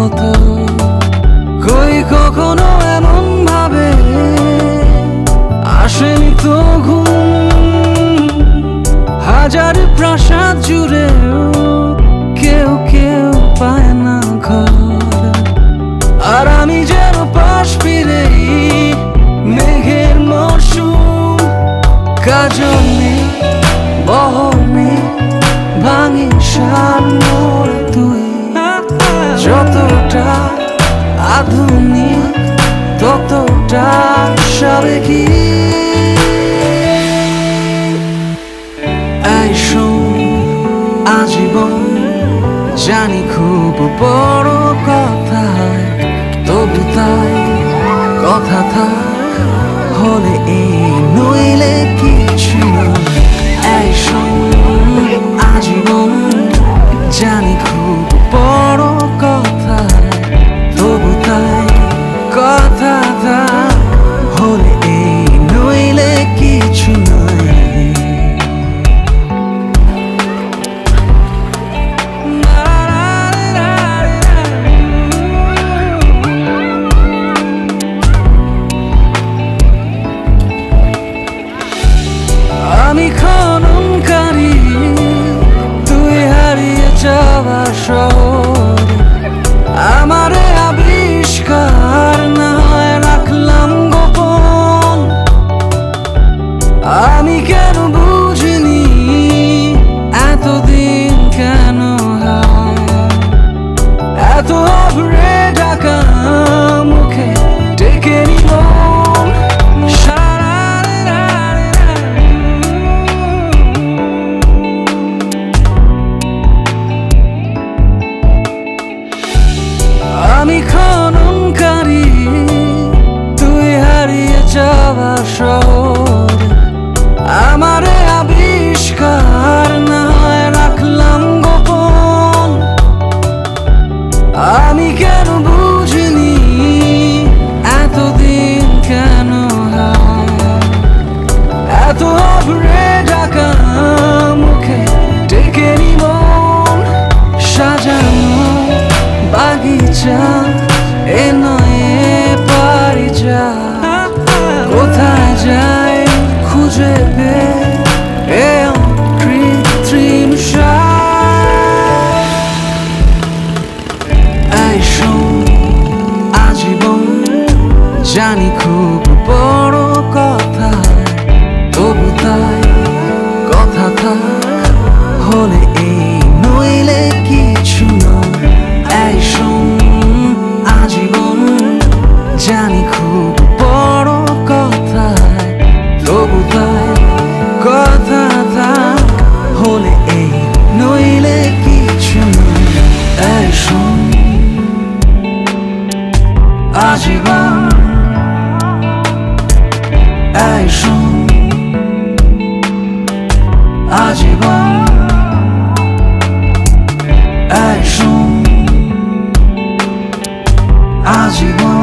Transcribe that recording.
হতো, কই কখনো এমন ভাবে আসেনি তো ঘুম। হাজার প্রাসাদ জুড়ে কেউ কেউ পায় না ঘর, আর আমি যেন পাশ ফিরেই মেঘের মরশুম। কাজল নেই, বহর নেই, ভাঙি সার মোর তুই। যতটা আধুনিক ততটা সাবেকি। এই শোন, আজীবন জানি খুব বড় কথা, তবু তাই কথা থাক হলে এই নইলে কিছু না। এই শোন, আজীবন জানি খুব বড় কথা, তবু তাই কথা থাক হলে এই নইলে কিছু নয়। আমি খননকারী, তুই হারিয়ে যাওয়া শহর। আমারে আবিষ্কার না হয় রাখলাম গোপন। আমি কেন বুঝিনি এতদিন কেন হয় এত আভরে ঢাকা মুখে ডেকে নিব। আমি খননকারী, তুই হারিয়ে যাওয়া শহর। আমারে আবিষ্কার না হয় রাখলাম গোপন। আমি কেন বুঝিনি এতদিন কেন হয় এত আভরে ঢাকা মুখে ডেকে নিব। সাজানো বাগিচা এ নয় পারি যা, কোথায় যায় খুঁজে পেয়ে কৃত্রিম সার। এই শোন, আজীবন জানি খুব বড় কথা, তবু তাই কথা থাক হলে এই নইলে কিছু নয়। এই শোন, আজীবন জানি খুব বড় কথা, তবু তাই কথা থাক হলে এই নইলে কিছু নয়। এই শোন, আজীবন, এই শোন, আজীবন, এই শোন, আজীবন।